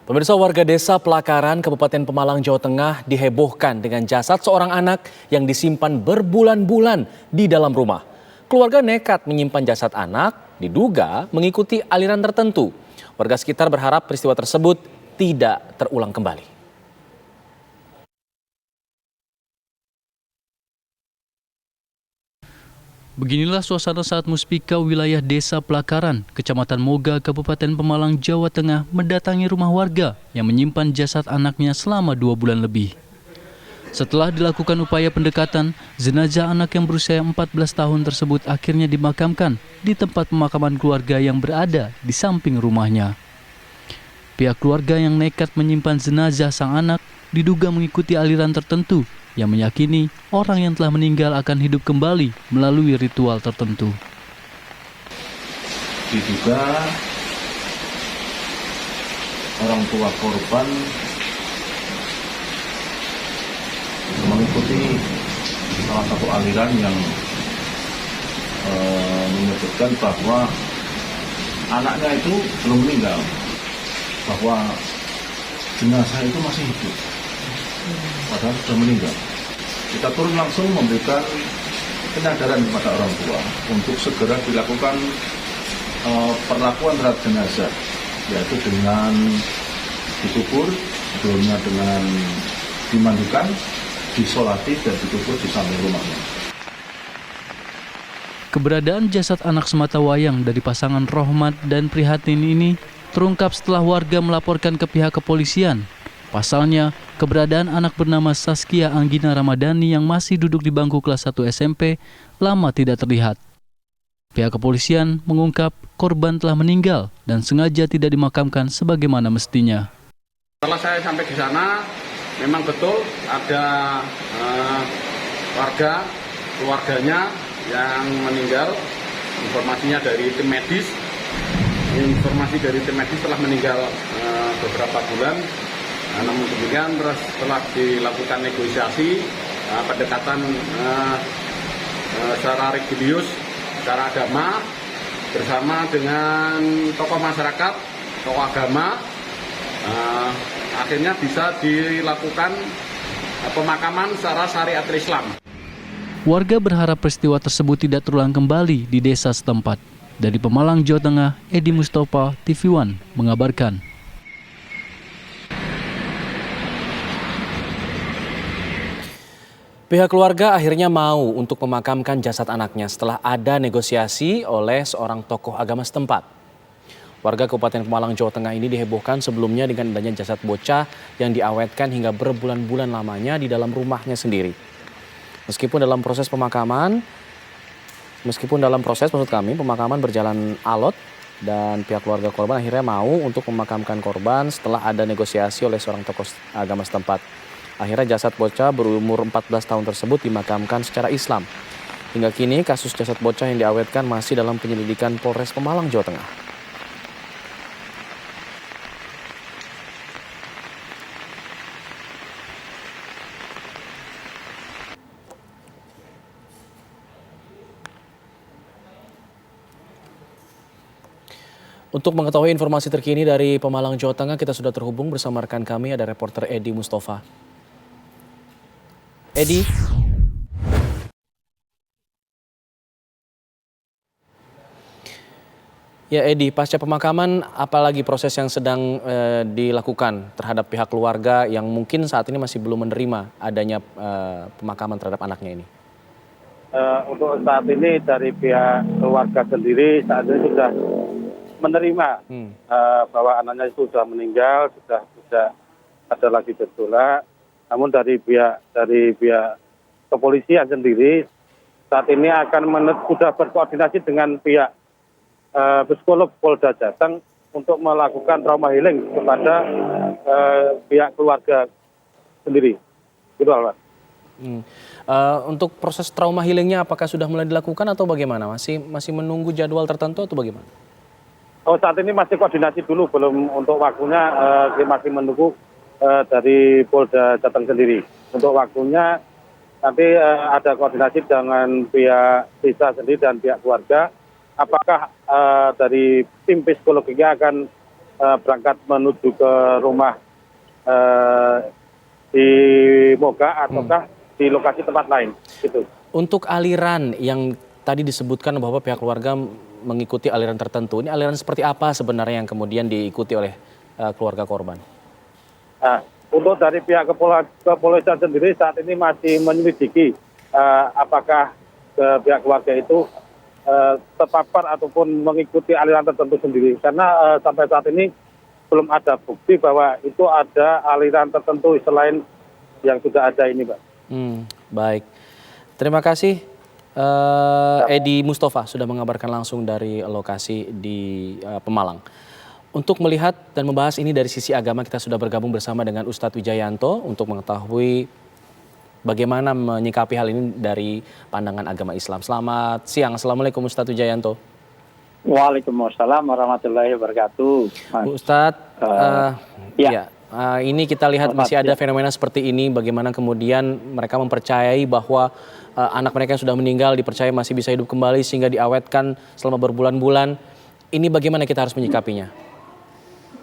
Pemirsa, warga desa Pelakaran, Kabupaten Pemalang, Jawa Tengah dihebohkan dengan jasad seorang anak yang disimpan berbulan-bulan di dalam rumah. Keluarga nekat menyimpan jasad anak, diduga mengikuti aliran tertentu. Warga sekitar berharap peristiwa tersebut tidak terulang kembali. Beginilah suasana saat Muspika wilayah Desa Pelakaran, Kecamatan Moga, Kabupaten Pemalang, Jawa Tengah mendatangi rumah warga yang menyimpan jasad anaknya selama 2 bulan lebih. Setelah dilakukan upaya pendekatan, jenazah anak yang berusia 14 tahun tersebut akhirnya dimakamkan di tempat pemakaman keluarga yang berada di samping rumahnya. Pihak keluarga yang nekat menyimpan jenazah sang anak diduga mengikuti aliran tertentu yang meyakini orang yang telah meninggal akan hidup kembali melalui ritual tertentu. Diduga orang tua korban mengikuti salah satu aliran yang menyebutkan bahwa anaknya itu belum meninggal, bahwa jenazah itu masih hidup, padahal sudah meninggal. Kita turun langsung memberikan penyadaran kepada orang tua untuk segera dilakukan perlakuan terhadap jenazah, yaitu dengan dikubur, sebelumnya dengan dimandikan, disolati dan dikubur di samping rumahnya. Keberadaan jasad anak sematawayang dari pasangan Rohmat dan Prihatin ini terungkap setelah warga melaporkan ke pihak kepolisian. Pasalnya, keberadaan anak bernama Saskia Anggina Ramadhani yang masih duduk di bangku kelas 1 SMP lama tidak terlihat. Pihak kepolisian mengungkap korban telah meninggal dan sengaja tidak dimakamkan sebagaimana mestinya. Setelah saya sampai di sana, memang betul ada keluarganya yang meninggal. Informasinya dari tim medis. Informasi dari tim medis telah meninggal beberapa bulan. Namun demikian, setelah dilakukan negosiasi, pendekatan secara religius, secara agama, bersama dengan tokoh masyarakat, tokoh agama, akhirnya bisa dilakukan pemakaman secara syariat Islam. Warga berharap peristiwa tersebut tidak terulang kembali di desa setempat. Dari Pemalang, Jawa Tengah, Edi Mustafa, TV One mengabarkan. Pihak keluarga akhirnya mau untuk memakamkan jasad anaknya setelah ada negosiasi oleh seorang tokoh agama setempat. Warga Kabupaten Pemalang, Jawa Tengah ini dihebohkan sebelumnya dengan adanya jasad bocah yang diawetkan hingga berbulan-bulan lamanya di dalam rumahnya sendiri. Meskipun dalam proses pemakaman berjalan alot dan pihak keluarga korban akhirnya mau untuk memakamkan korban setelah ada negosiasi oleh seorang tokoh agama setempat. Akhirnya jasad bocah berumur 14 tahun tersebut dimakamkan secara Islam. Hingga kini kasus jasad bocah yang diawetkan masih dalam penyelidikan Polres Pemalang, Jawa Tengah. Untuk mengetahui informasi terkini dari Pemalang, Jawa Tengah, kita sudah terhubung bersama rekan kami, ada reporter Edi Mustafa. Edi. Ya Edi, pasca pemakaman apalagi proses yang sedang dilakukan terhadap pihak keluarga yang mungkin saat ini masih belum menerima adanya pemakaman terhadap anaknya ini? Untuk saat ini dari pihak keluarga sendiri saat ini sudah menerima bahwa anaknya itu sudah meninggal, sudah tidak ada lagi bertolak. Namun dari pihak kepolisian sendiri saat ini akan sudah berkoordinasi dengan pihak psikolog Polda Jateng untuk melakukan trauma healing kepada pihak keluarga sendiri. Gitu, Alwan. Untuk proses trauma healingnya apakah sudah mulai dilakukan atau bagaimana? Masih menunggu jadwal tertentu atau bagaimana? Oh, saat ini masih koordinasi dulu, belum untuk waktunya masih menunggu dari Polda Jateng sendiri. Untuk waktunya nanti ada koordinasi dengan pihak desa sendiri dan pihak keluarga. Apakah dari tim psikologinya akan berangkat menuju ke rumah di Moga ataukah di lokasi tempat lain. Gitu. Untuk aliran yang tadi disebutkan bahwa pihak keluarga mengikuti aliran tertentu, ini aliran seperti apa sebenarnya yang kemudian diikuti oleh keluarga korban? Nah, untuk dari pihak kepolisian sendiri saat ini masih menyelidiki apakah pihak keluarga itu terpapar ataupun mengikuti aliran tertentu sendiri. Karena sampai saat ini belum ada bukti bahwa itu ada aliran tertentu selain yang sudah ada ini, Pak. Baik, terima kasih Edi Mustafa sudah mengabarkan langsung dari lokasi di Pemalang. Untuk melihat dan membahas ini dari sisi agama, kita sudah bergabung bersama dengan Ustadz Wijayanto untuk mengetahui bagaimana menyikapi hal ini dari pandangan agama Islam. Selamat siang, Assalamualaikum Ustadz Wijayanto. Waalaikumsalam warahmatullahi wabarakatuh. Ustadz, ini kita lihat masih ada fenomena seperti ini, bagaimana kemudian mereka mempercayai bahwa anak mereka yang sudah meninggal dipercaya masih bisa hidup kembali sehingga diawetkan selama berbulan-bulan. Ini bagaimana kita harus menyikapinya?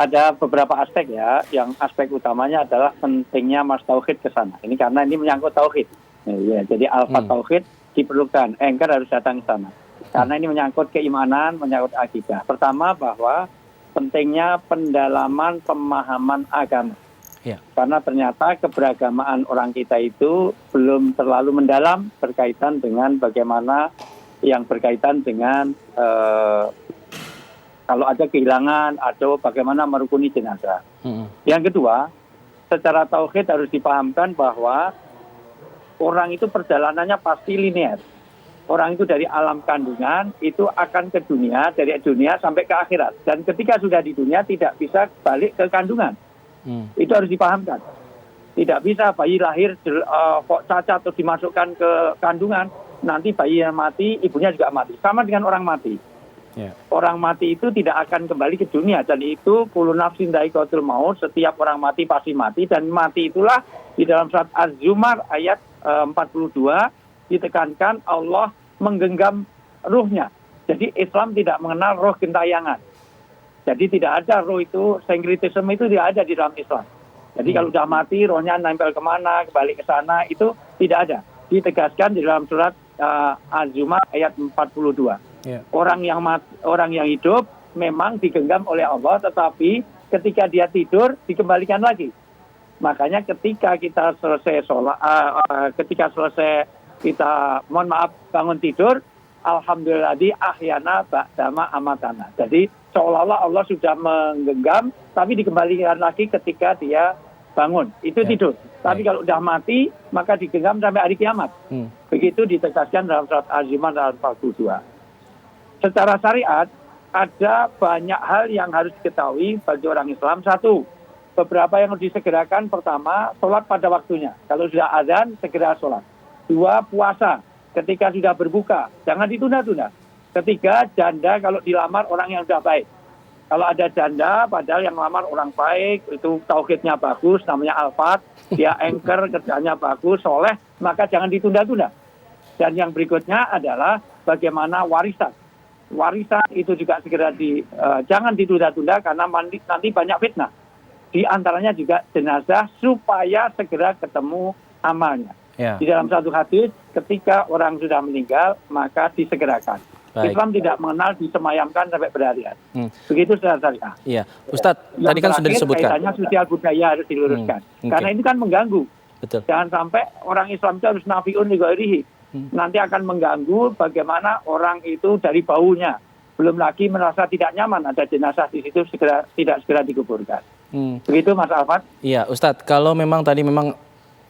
Ada beberapa aspek ya, yang aspek utamanya adalah pentingnya mas tauhid ke sana. Ini karena ini menyangkut tauhid. Ya, jadi alfa tauhid diperlukan, anchor harus datang ke sana. Karena ini menyangkut keimanan, menyangkut akidah. Pertama bahwa pentingnya pendalaman pemahaman agama. Ya. Karena ternyata keberagamaan orang kita itu belum terlalu mendalam berkaitan dengan bagaimana yang berkaitan dengan kalau ada kehilangan atau bagaimana merukuni jenazah. Yang kedua, secara tauhid harus dipahamkan bahwa orang itu perjalanannya pasti linear. Orang itu dari alam kandungan itu akan ke dunia, dari dunia sampai ke akhirat. Dan ketika sudah di dunia tidak bisa balik ke kandungan. Itu harus dipahamkan. Tidak bisa bayi lahir kok cacat atau dimasukkan ke kandungan, nanti bayi yang mati, ibunya juga mati. Sama dengan orang mati. Yeah. Orang mati itu tidak akan kembali ke dunia. Dan itu kullu nafsin dha'iqatul maut, setiap orang mati pasti mati. Dan mati itulah di dalam surat Az-Zumar ayat 42 ditekankan Allah menggenggam ruhnya. Jadi Islam tidak mengenal roh gentayangan. Jadi tidak ada roh itu, synkretisme itu tidak ada di dalam Islam. Jadi kalau sudah mati, rohnya nempel kemana, kembali ke sana, itu tidak ada. Ditegaskan di dalam surat Az-Zumar ayat 42. Yeah. Orang yang hidup memang digenggam oleh Allah, tetapi ketika dia tidur dikembalikan lagi. Makanya ketika kita selesai sholat, kita bangun tidur, alhamdulillah di ahyana ba'dama amatana. Jadi seolah-olah Allah sudah menggenggam, tapi dikembalikan lagi ketika dia bangun. Itu tidur. Tapi kalau sudah mati, maka digenggam sampai hari kiamat. Begitu ditegaskan dalam surat Az-Zumar ayat 42. Secara syariat, ada banyak hal yang harus diketahui bagi orang Islam. Satu, beberapa yang harus disegerakan. Pertama, sholat pada waktunya. Kalau sudah azan, segera sholat. Dua, puasa. Ketika sudah berbuka, jangan ditunda-tunda. Ketiga, janda kalau dilamar orang yang sudah baik. Kalau ada janda, padahal yang lamar orang baik, itu tauhidnya bagus, namanya Al-Fat, dia anchor, kerjanya bagus, soleh, maka jangan ditunda-tunda. Dan yang berikutnya adalah bagaimana warisan. Warisan itu juga segera jangan ditunda-tunda karena nanti banyak fitnah. Di antaranya juga jenazah supaya segera ketemu amalnya. Yeah. Di dalam satu hadis, ketika orang sudah meninggal, maka disegerakan. Baik. Islam tidak mengenal disemayamkan sampai berhari-hari. Begitu secara syariah. Iya, Ustadz, tadi kan sudah disebutkan. Kaitannya sosial budaya harus diluruskan. Okay. Karena ini kan mengganggu. Betul. Jangan sampai orang Islam itu harus nafiun li ghairihi. Nanti akan mengganggu bagaimana orang itu dari baunya. Belum lagi merasa tidak nyaman ada jenazah di situ tidak segera dikuburkan. Begitu Mas Alfat? Iya, Ustadz, kalau memang tadi memang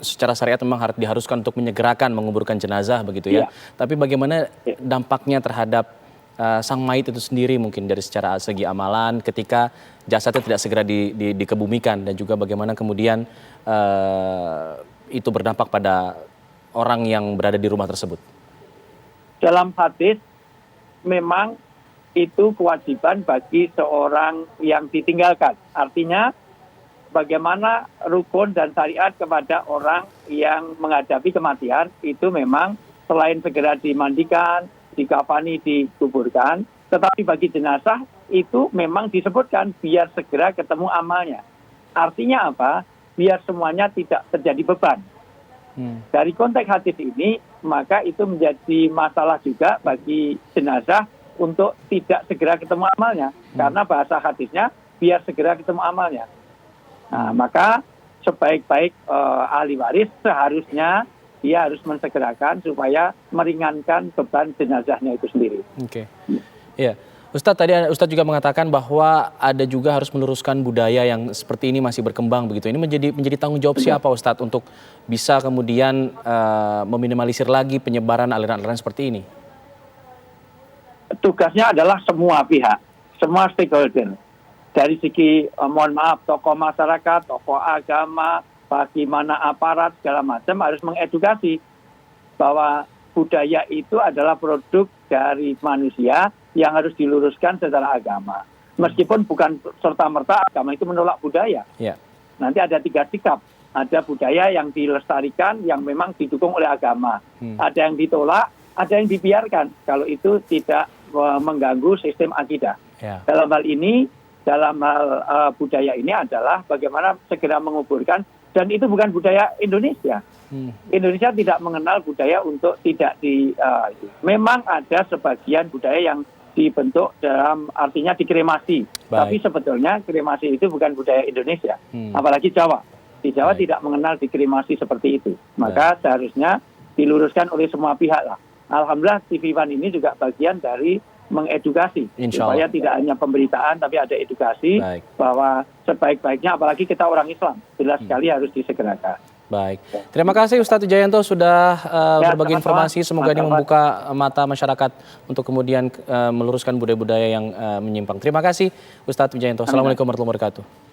secara syariat memang harus diharuskan untuk menyegerakan menguburkan jenazah begitu ya. Iya. Tapi bagaimana dampaknya terhadap sang mayit itu sendiri mungkin dari secara segi amalan ketika jasadnya tidak segera dikebumikan dan juga bagaimana kemudian itu berdampak pada orang yang berada di rumah tersebut. Dalam hadis memang itu kewajiban bagi seorang yang ditinggalkan. Artinya bagaimana rukun dan syariat kepada orang yang menghadapi kematian itu memang selain segera dimandikan, dikafani, dikuburkan, Tetapi bagi jenazah itu memang disebutkan biar segera ketemu amalnya. Artinya apa? Biar semuanya tidak terjadi beban. Dari konteks hadis ini, maka itu menjadi masalah juga bagi jenazah untuk tidak segera ketemu amalnya. Karena bahasa hadisnya, biar segera ketemu amalnya. Nah, maka sebaik-baik ahli waris seharusnya dia harus mensegerakan supaya meringankan beban jenazahnya itu sendiri. Oke. Ya, Ustadz, tadi Ustadz juga mengatakan bahwa ada juga harus meneruskan budaya yang seperti ini masih berkembang begitu. Ini menjadi tanggung jawab siapa Ustadz untuk bisa kemudian meminimalisir lagi penyebaran aliran-aliran seperti ini? Tugasnya adalah semua pihak, semua stakeholder. Dari segi mohon maaf tokoh masyarakat, tokoh agama, bagaimana aparat segala macam harus mengedukasi bahwa budaya itu adalah produk dari manusia yang harus diluruskan secara agama. Meskipun bukan serta-merta agama itu menolak budaya. Ya. Nanti ada 3 sikap. Ada budaya yang dilestarikan, yang memang didukung oleh agama. Ada yang ditolak, ada yang dibiarkan. Kalau itu tidak mengganggu sistem akidah. Ya. Dalam hal ini, dalam hal budaya ini adalah bagaimana segera menguburkan. Dan itu bukan budaya Indonesia. Indonesia tidak mengenal budaya untuk tidak memang ada sebagian budaya yang dibentuk dalam artinya dikremasi. Tapi sebetulnya kremasi itu bukan budaya Indonesia. Apalagi Jawa. Di Jawa tidak mengenal dikremasi seperti itu. Maka seharusnya diluruskan oleh semua pihak lah. Alhamdulillah TV One ini juga bagian dari mengedukasi. Supaya tidak hanya pemberitaan tapi ada edukasi bahwa sebaik-baiknya apalagi kita orang Islam jelas sekali harus disegerakan. Baik, terima kasih Ustadz Wijayanto sudah berbagi informasi. Semoga ini membuka mata masyarakat untuk kemudian meluruskan budaya-budaya yang menyimpang. Terima kasih Ustadz Wijayanto. Assalamualaikum warahmatullahi wabarakatuh.